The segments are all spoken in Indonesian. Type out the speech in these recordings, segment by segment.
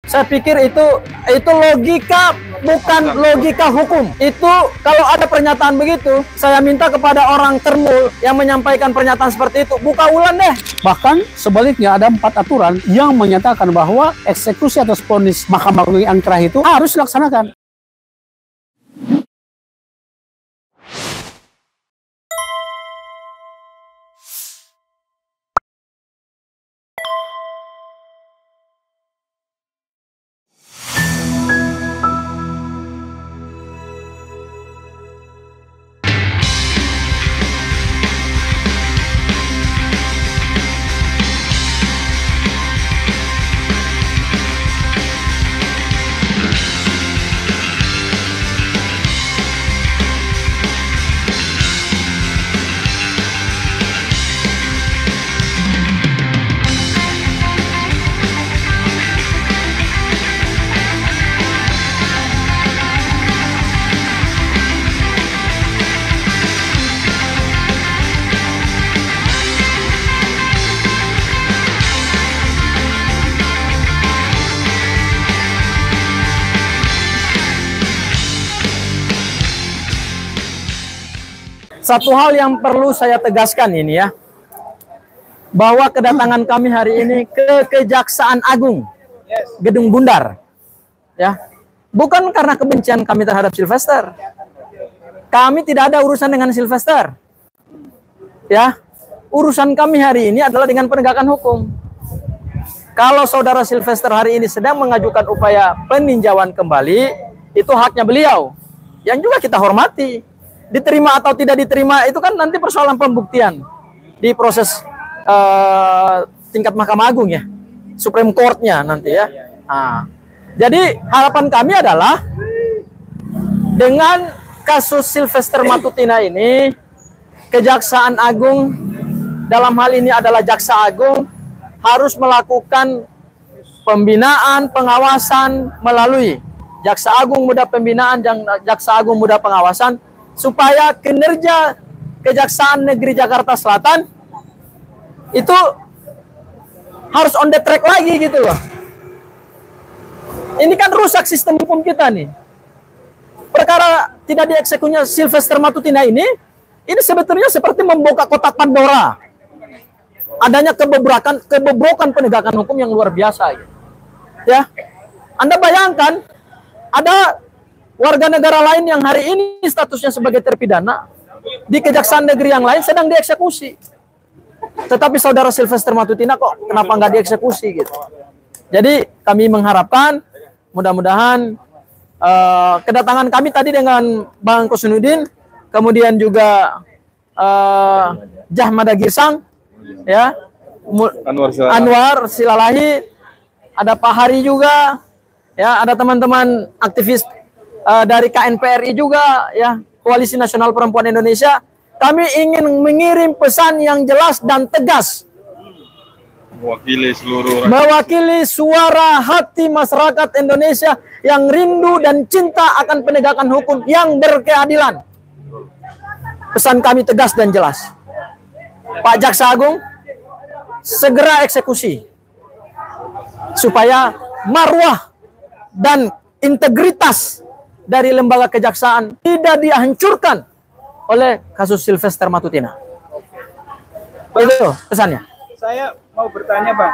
Saya pikir itu logika, bukan logika hukum. Itu kalau ada pernyataan begitu, saya minta kepada orang Termul yang menyampaikan pernyataan seperti itu, buka ulang deh. Bahkan sebaliknya ada 4 aturan yang menyatakan bahwa eksekusi atas vonis Mahkamah Agung yang terakhir itu harus dilaksanakan. Satu hal yang perlu saya tegaskan ini ya, bahwa kedatangan kami hari ini ke Kejaksaan Agung, Gedung Bundar, ya, bukan karena kebencian kami terhadap Sylvester. Kami tidak ada urusan dengan Sylvester, ya. Urusan kami hari ini adalah dengan penegakan hukum. Kalau saudara Sylvester hari ini sedang mengajukan upaya peninjauan kembali, itu haknya beliau, yang juga kita hormati. Diterima atau tidak diterima itu kan nanti persoalan pembuktian di proses tingkat Mahkamah Agung ya, Supreme Court-nya nanti ya. Nah, jadi harapan kami adalah dengan kasus Sylvester Matutina ini, Kejaksaan Agung dalam hal ini adalah Jaksa Agung harus melakukan pembinaan, pengawasan melalui Jaksa Agung Muda Pembinaan dan Jaksa Agung Muda Pengawasan, supaya kinerja Kejaksaan Negeri Jakarta Selatan itu harus on the track lagi gitu loh. Ini kan rusak sistem hukum kita nih. Perkara tidak dieksekusinya Sylvester Matutina ini sebetulnya seperti membuka kotak Pandora. Adanya kebobrokan penegakan hukum yang luar biasa gitu. Ya. Anda bayangkan ada warga negara lain yang hari ini statusnya sebagai terpidana di Kejaksaan Negeri yang lain sedang dieksekusi. Tetapi saudara Sylvester Matutina kok kenapa nggak dieksekusi gitu. Jadi kami mengharapkan mudah-mudahan kedatangan kami tadi dengan Bang Kosunuddin, kemudian juga Jahmada Girsang, ya, Anwar Silalahi, ada Pak Hari juga, ya, ada teman-teman aktivis dari KNPRI juga, ya, Koalisi Nasional Perempuan Indonesia. Kami ingin mengirim pesan yang jelas dan tegas, mewakili suara hati masyarakat Indonesia yang rindu dan cinta akan penegakan hukum yang berkeadilan. Pesan kami tegas dan jelas, Pak Jaksa Agung segera eksekusi supaya marwah dan integritas dari lembaga kejaksaan tidak dihancurkan oleh kasus Sylvester Matutina. Itu pesannya. Saya mau bertanya, Bang.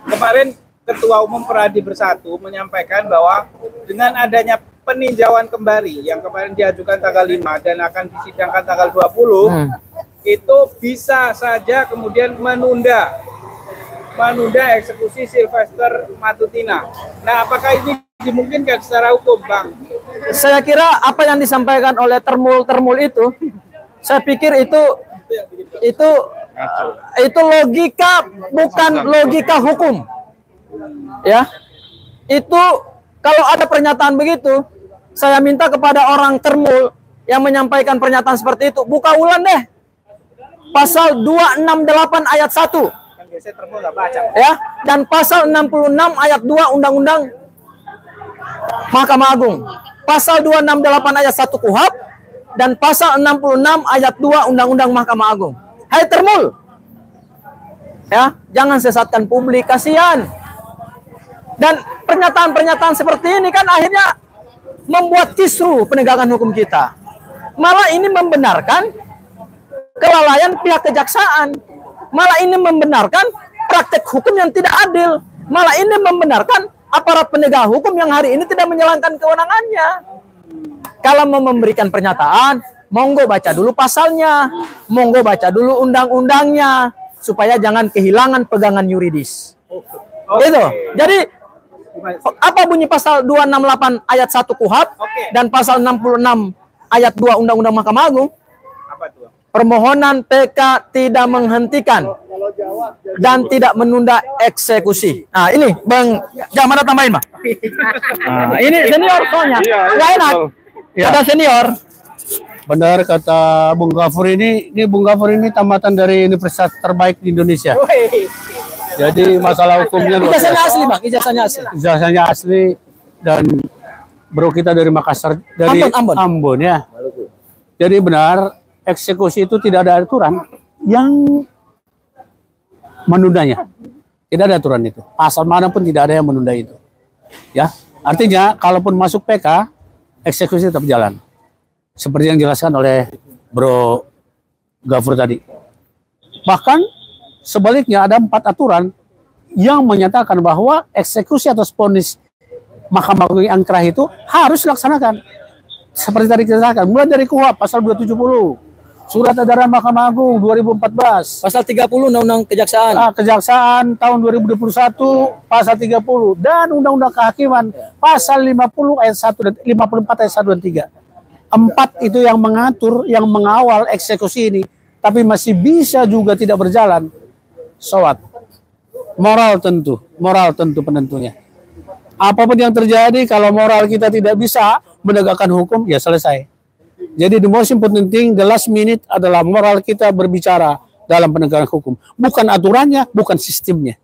Kemarin Ketua Umum Peradi Bersatu menyampaikan bahwa dengan adanya peninjauan kembali yang kemarin diajukan tanggal 5 dan akan disidangkan tanggal 20, itu bisa saja kemudian menunda eksekusi Sylvester Matutina. Nah, apakah ini dimungkinkan secara hukum, Bang? Saya kira apa yang disampaikan oleh termul itu, saya pikir itu logika, bukan logika hukum. Ya, itu kalau ada pernyataan begitu, saya minta kepada orang Termul yang menyampaikan pernyataan seperti itu, buka ulang deh pasal 268 ayat 1. Ya, dan pasal 66 ayat 2 Undang-Undang Mahkamah Agung, pasal 268 ayat 1 KUHP, dan pasal 66 ayat 2 Undang-Undang Mahkamah Agung. Hai Termul, ya, jangan sesatkan publik, kasihan. Dan pernyataan-pernyataan seperti ini kan akhirnya membuat kisruh penegakan hukum kita. Malah ini membenarkan kelalaian pihak kejaksaan. Malah ini membenarkan praktek hukum yang tidak adil. Malah ini membenarkan aparat penegak hukum yang hari ini tidak menjalankan kewenangannya. Kalau mau memberikan pernyataan, monggo baca dulu pasalnya, monggo baca dulu undang-undangnya, supaya jangan kehilangan pegangan yuridis. Gitu. Jadi apa bunyi pasal 268 ayat 1 KUHP dan pasal 66 ayat 2 Undang-Undang Mahkamah Agung? Apa tuh? Permohonan PK tidak menghentikan dan tidak menunda eksekusi. Nah, ini Bang, jangan mana tambahin, Bang. Nah, ini senior soalnya. Nggak enak. Ada senior. Benar kata Bung Gafur ini Bung Gafur ini tamatan dari universitas terbaik di Indonesia. Jadi masalah hukumnya luar Ijazahnya biasa. asli, Bang. Ijazahnya asli. Ijazahnya asli dan bro kita dari Makassar, dari Ambon ya. Jadi benar eksekusi itu tidak ada aturan yang menundanya. Tidak ada aturan itu. Pasal manapun tidak ada yang menunda itu. Ya, artinya kalaupun masuk PK, eksekusi tetap jalan. Seperti yang dijelaskan oleh Bro Gafur tadi. Bahkan sebaliknya ada 4 aturan yang menyatakan bahwa eksekusi atas vonis Mahkamah Agung yang terakhir itu harus dilaksanakan. Seperti tadi kita katakan, mulai dari KUHP pasal 270, Surat Edaran Mahkamah Agung 2014, Pasal 30 Undang-Undang Kejaksaan. Kejaksaan tahun 2021 pasal 30 dan Undang-Undang Kehakiman pasal 50 ayat 1 dan 54 ayat 1 dan 3. 4 itu yang mengatur, yang mengawal eksekusi ini, tapi masih bisa juga tidak berjalan. Sowat. Moral tentu penentunya. Apapun yang terjadi, kalau moral kita tidak bisa menegakkan hukum, ya selesai. Jadi the most important thing, the last minute adalah moral kita berbicara dalam penegakan hukum. Bukan aturannya, bukan sistemnya.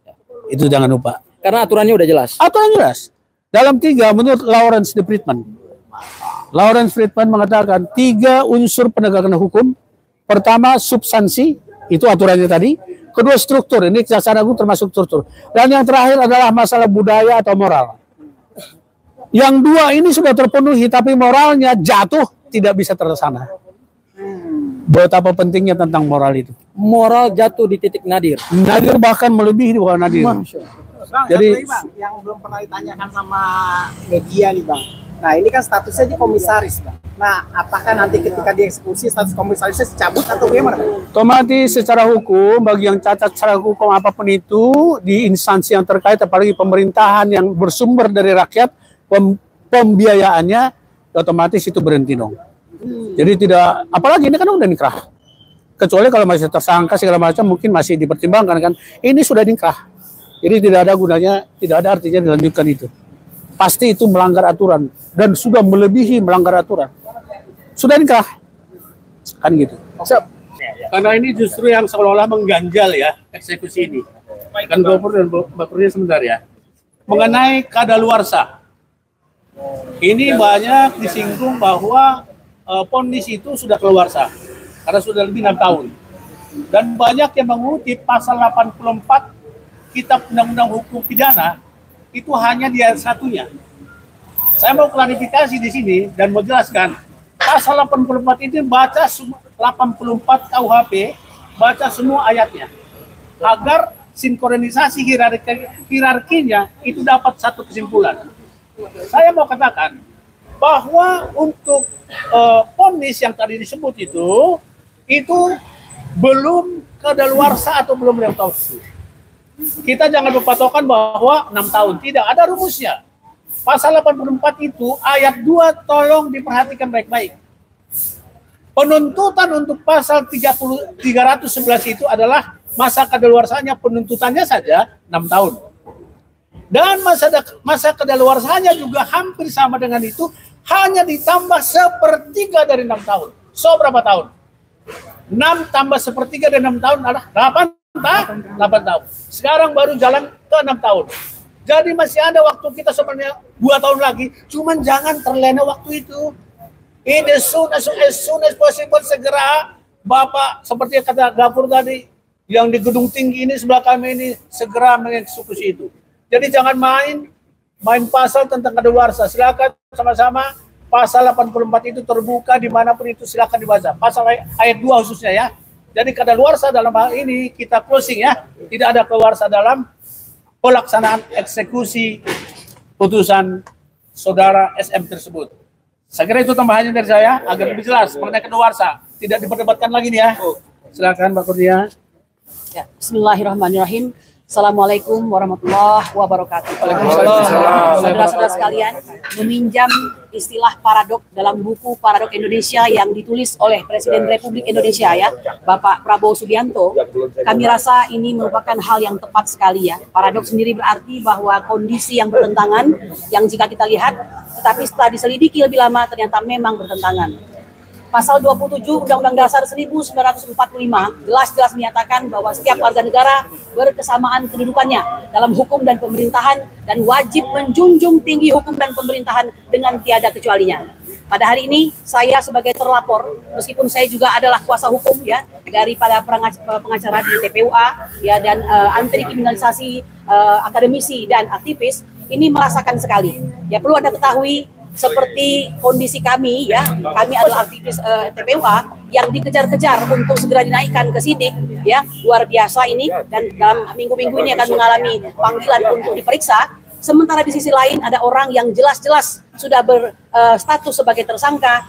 Itu jangan lupa. Karena aturannya udah jelas. Aturan jelas. Dalam 3, menurut Lawrence de Friedman. Lawrence Friedman mengatakan 3 unsur penegakan hukum. Pertama, substansi, itu aturannya tadi. Kedua, struktur, ini Kejaksaan Agung termasuk struktur. Dan yang terakhir adalah masalah budaya atau moral. Yang 2 ini sudah terpenuhi, tapi moralnya jatuh, tidak bisa terlaksana. Betapa pentingnya tentang moral itu. Moral jatuh di titik nadir. Nadir bahkan melebihi di bawah nadir. Bang, Jadi bang, yang belum pernah ditanyakan sama media nih bang. Nah ini kan statusnya dia komisaris bang. Nah apakah nanti ketika dieksekusi status komisarisnya dicabut atau bagaimana bang? otomatis secara hukum, bagi yang cacat secara hukum apapun itu, di instansi yang terkait, apalagi pemerintahan yang bersumber dari rakyat, pembiayaannya, otomatis itu berhenti dong. Jadi tidak, apalagi ini kan udah nikrah. Kecuali kalau masih tersangka segala macam mungkin masih dipertimbangkan kan. Ini sudah nikrah. Jadi tidak ada gunanya, tidak ada artinya dilanjutkan itu. Pasti itu melanggar aturan dan sudah melebihi melanggar aturan. Sudah nikrah. Kan gitu. Karena ini justru yang seolah-olah mengganjal ya eksekusi ini. Kan Gopur dan Bakurnya sebentar ya. Mengenai kadaluarsa. Ini banyak disinggung bahwa vonis itu sudah keluarsa karena sudah lebih 6 tahun. Dan banyak yang mengutip pasal 84 Kitab Undang-Undang Hukum Pidana itu hanya di ayat 1-nya. Saya mau klarifikasi di sini dan mau jelaskan. Pasal 84 itu baca 84 KUHP, baca semua ayatnya. Agar sinkronisasi hierarkinya itu dapat satu kesimpulan. Saya mau katakan bahwa untuk vonis yang tadi disebut itu belum kadaluarsa atau belum 6 tahun. Kita jangan berpatokan bahwa 6 tahun. Tidak, ada rumusnya. Pasal 84 itu ayat 2 tolong diperhatikan baik-baik. Penuntutan untuk pasal 311 itu adalah masa kadaluarsanya penuntutannya saja 6 tahun. Dan masa kadaluarsanya juga hampir sama dengan itu, hanya ditambah sepertiga dari 6 tahun. So berapa tahun? 6 tambah sepertiga dari 6 tahun adalah 8 tahun. Sekarang baru jalan ke 6 tahun. Jadi masih ada waktu kita sebenarnya 2 tahun lagi. Cuman jangan terlena waktu itu. As soon as possible segera Bapak seperti kata Gafur tadi yang di gedung tinggi ini sebelah kami ini segera mengeksekusi itu. Jadi jangan main main pasal tentang kadaluarsa. Silakan sama-sama, pasal 84 itu terbuka dimanapun itu, silakan dibaca. Pasal ayat 2 khususnya ya. Jadi kadaluarsa dalam hal ini kita closing ya. Tidak ada kadaluarsa dalam pelaksanaan eksekusi putusan saudara SM tersebut. Saya kira itu tambahannya dari saya agar lebih jelas mengenai kadaluarsa. Tidak diperdebatkan lagi nih ya. Silakan Mbak Kurnia. Ya, bismillahirrahmanirrahim. Assalamualaikum warahmatullahi wabarakatuh. Saudara-saudara sekalian, meminjam istilah paradok dalam buku Paradok Indonesia yang ditulis oleh Presiden Republik Indonesia ya, Bapak Prabowo Subianto, kami rasa ini merupakan hal yang tepat sekali ya. Paradok sendiri berarti bahwa kondisi yang bertentangan, yang jika kita lihat, tetapi setelah diselidiki lebih lama ternyata memang bertentangan. Pasal 27 Undang-Undang Dasar 1945 jelas-jelas menyatakan bahwa setiap warga negara berkesamaan kedudukannya dalam hukum dan pemerintahan dan wajib menjunjung tinggi hukum dan pemerintahan dengan tiada kecualinya. Pada hari ini saya sebagai terlapor, meskipun saya juga adalah kuasa hukum ya daripada pengacara di TPUA ya dan anti kriminalisasi akademisi dan aktivis, ini merasakan sekali. Ya perlu Anda ketahui, seperti kondisi kami ya, kami adalah aktivis TPUA yang dikejar-kejar untuk segera dinaikkan ke sidik ya, luar biasa ini, dan dalam minggu-minggu ini akan mengalami panggilan untuk diperiksa. Sementara di sisi lain ada orang yang jelas-jelas sudah berstatus sebagai tersangka,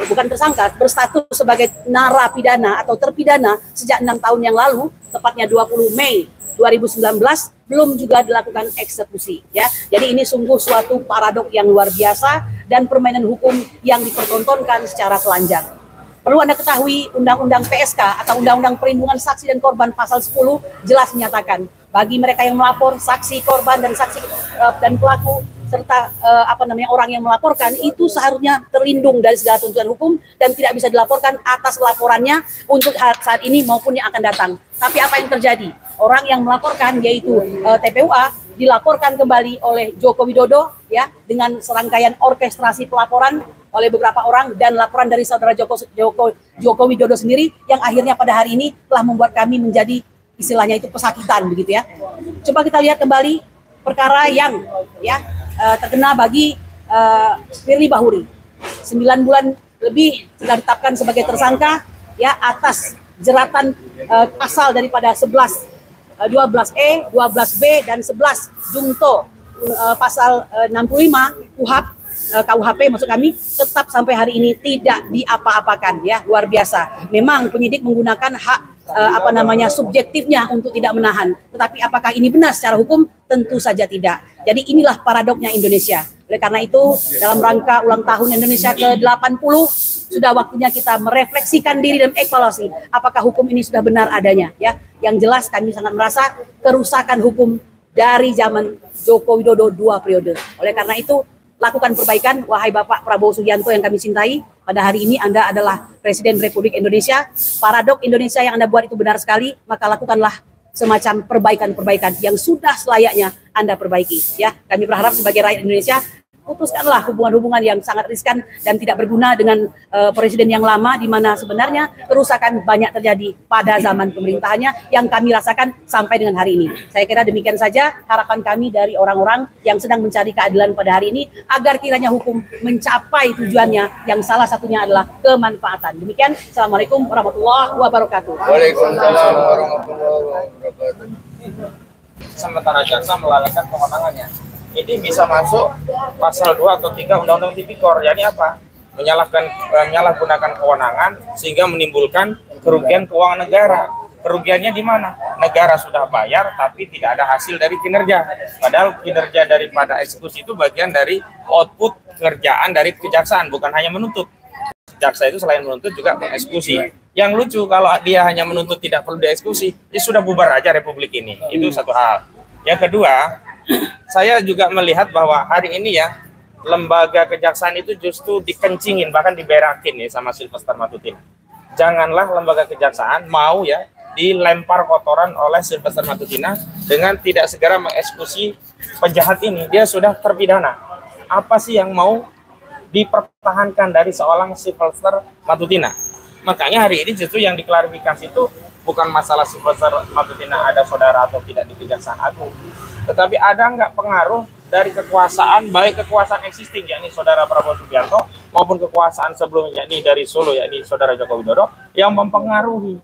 bukan tersangka, berstatus sebagai narapidana atau terpidana sejak 6 tahun yang lalu, tepatnya 20 Mei 2019, belum juga dilakukan eksekusi ya. Jadi ini sungguh suatu paradok yang luar biasa dan permainan hukum yang dipertontonkan secara telanjang. Perlu Anda ketahui, Undang-Undang PSK atau Undang-Undang Perlindungan Saksi dan Korban pasal 10 jelas menyatakan bagi mereka yang melapor, saksi, korban dan saksi dan pelaku serta orang yang melaporkan itu seharusnya terlindung dari segala tuntutan hukum dan tidak bisa dilaporkan atas laporannya untuk saat ini maupun yang akan datang. Tapi apa yang terjadi? Orang yang melaporkan yaitu TPUA dilaporkan kembali oleh Joko Widodo ya dengan serangkaian orkestrasi pelaporan oleh beberapa orang dan laporan dari saudara Joko Widodo sendiri yang akhirnya pada hari ini telah membuat kami menjadi istilahnya itu pesakitan begitu ya. Coba kita lihat kembali perkara yang ya terkena bagi Firly Bahuri. 9 bulan lebih sudah ditetapkan sebagai tersangka ya atas jeratan pasal daripada 12E, 12B dan 11 Jungto pasal 65 KUHP maksud kami tetap sampai hari ini tidak diapa-apakan ya, luar biasa. Memang penyidik menggunakan hak subjektifnya untuk tidak menahan. Tetapi apakah ini benar secara hukum? Tentu saja tidak. Jadi inilah paradoknya Indonesia. Oleh karena itu, dalam rangka ulang tahun Indonesia ke-80, sudah waktunya kita merefleksikan diri dan evaluasi apakah hukum ini sudah benar adanya ya. Yang jelas kami sangat merasa kerusakan hukum dari zaman Joko Widodo 2 periode. Oleh karena itu, lakukan perbaikan, wahai Bapak Prabowo Subianto yang kami cintai. Pada hari ini Anda adalah Presiden Republik Indonesia. Paradok Indonesia yang Anda buat itu benar sekali, maka lakukanlah semacam perbaikan-perbaikan yang sudah selayaknya Anda perbaiki. Ya, kami berharap sebagai rakyat Indonesia, putuskanlah hubungan-hubungan yang sangat riskan dan tidak berguna dengan presiden yang lama, di mana sebenarnya kerusakan banyak terjadi pada zaman pemerintahannya yang kami rasakan sampai dengan hari ini. Saya kira demikian saja harapan kami dari orang-orang yang sedang mencari keadilan pada hari ini, agar kiranya hukum mencapai tujuannya yang salah satunya adalah kemanfaatan. Demikian, Assalamualaikum warahmatullahi wabarakatuh. Waalaikumsalam warahmatullahi wabarakatuh. Sementara jaksa melalaikan kewenangannya. Ini bisa masuk pasal 2 atau 3 Undang-Undang Tipikor. Jadi apa? Menyalahgunakan kewenangan sehingga menimbulkan kerugian keuangan negara. Kerugiannya di mana? Negara sudah bayar tapi tidak ada hasil dari kinerja. Padahal kinerja daripada eksekusi itu bagian dari output kerjaan dari kejaksaan, bukan hanya menuntut. Jaksa itu selain menuntut juga mengeksekusi. Yang lucu kalau dia hanya menuntut tidak perlu dieksekusi, ya sudah bubar aja republik ini. Itu satu hal. Yang kedua, saya juga melihat bahwa hari ini ya lembaga kejaksaan itu justru dikencingin, bahkan diberakin ya sama Sylvester Matutina. Janganlah lembaga kejaksaan mau ya dilempar kotoran oleh Sylvester Matutina dengan tidak segera mengeksekusi penjahat ini. Dia sudah terpidana. Apa sih yang mau dipertahankan dari seorang Sylvester Matutina? Makanya hari ini justru yang diklarifikasi itu bukan masalah Sylvester Matutina ada saudara atau tidak di Kejaksaan Agung, tetapi ada nggak pengaruh dari kekuasaan, baik kekuasaan existing yakni saudara Prabowo Subianto maupun kekuasaan sebelumnya yakni dari Solo yakni saudara Joko Widodo yang mempengaruhi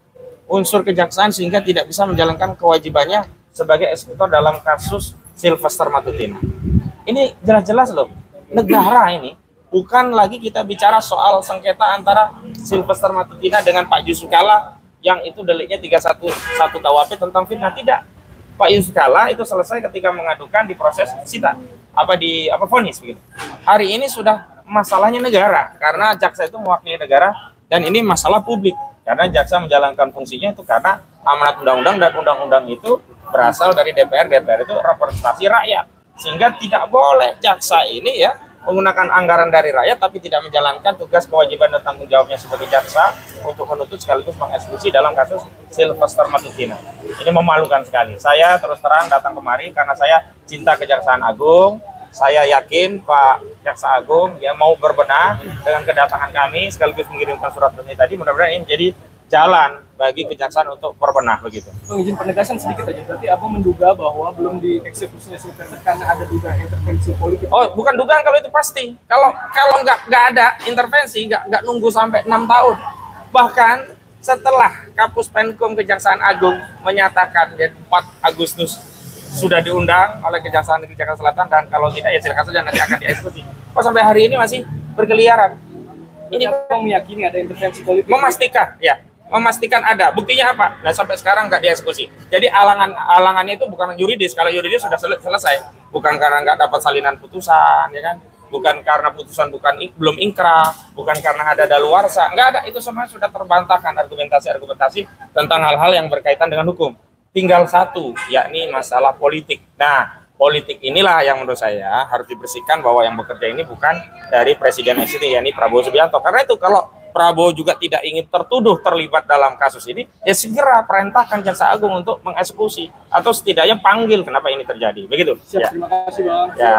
unsur kejaksaan sehingga tidak bisa menjalankan kewajibannya sebagai eksekutor dalam kasus Sylvester Matutina. Ini jelas-jelas loh, negara ini bukan lagi kita bicara soal sengketa antara Sylvester Matutina dengan Pak Yusuf Kalla yang itu deliknya 311 KUHP tentang fitnah. Tidak. Pak Yusuf Kalla itu selesai ketika mengadukan di proses sita vonis begitu. Hari ini sudah masalahnya negara karena jaksa itu mewakili negara dan ini masalah publik karena jaksa menjalankan fungsinya itu karena amanat undang-undang dan undang-undang itu berasal dari DPR itu representasi rakyat sehingga tidak boleh jaksa ini ya menggunakan anggaran dari rakyat tapi tidak menjalankan tugas kewajiban dan tanggung jawabnya sebagai jaksa untuk menuntut sekaligus mengeksekusi dalam kasus Sylvester Matutina. Ini memalukan sekali. Saya terus terang datang kemari karena saya cinta Kejaksaan Agung. Saya yakin Pak Jaksa Agung ya mau berbenah dengan kedatangan kami sekaligus mengirimkan surat resmi tadi. Mudah-mudahan ini jadi jalan bagi kejaksaan untuk berbenah begitu. Izin penegasan sedikit aja. Berarti Abang menduga bahwa belum dieksekusinya Sylvester karena ada dugaan intervensi politik. Oh, bukan dugaan kalau itu pasti. Kalau nggak ada intervensi, nggak nunggu sampai 6 tahun. Bahkan setelah Kapus Penkum Kejaksaan Agung menyatakan 4 Agustus sudah diundang oleh Kejaksaan Negeri Jakarta Selatan dan kalau tidak ya silakan saja nanti akan dieksekusi. Kok sampai hari ini masih berkeliaran? Ini Abang meyakini ada intervensi politik. Memastikan ada. Buktinya apa? Nah, sampai sekarang nggak dieksekusi. Jadi alangannya itu bukan yuridis. Kalau yuridis sudah selesai. Bukan karena nggak dapat salinan putusan, ya kan? Bukan karena putusan belum ingkrah, bukan karena ada daluarsa. Nggak ada. Itu semua sudah terbantahkan argumentasi tentang hal-hal yang berkaitan dengan hukum. Tinggal satu, yakni masalah politik. Nah, politik inilah yang menurut saya harus dibersihkan bahwa yang bekerja ini bukan dari Presiden SBY, yakni Prabowo Subianto. Karena itu kalau Prabowo juga tidak ingin tertuduh terlibat dalam kasus ini, ya segera perintahkan Jaksa Agung untuk mengeksekusi atau setidaknya panggil kenapa ini terjadi. Begitu. Siap, ya. Terima kasih, Bang. Ya.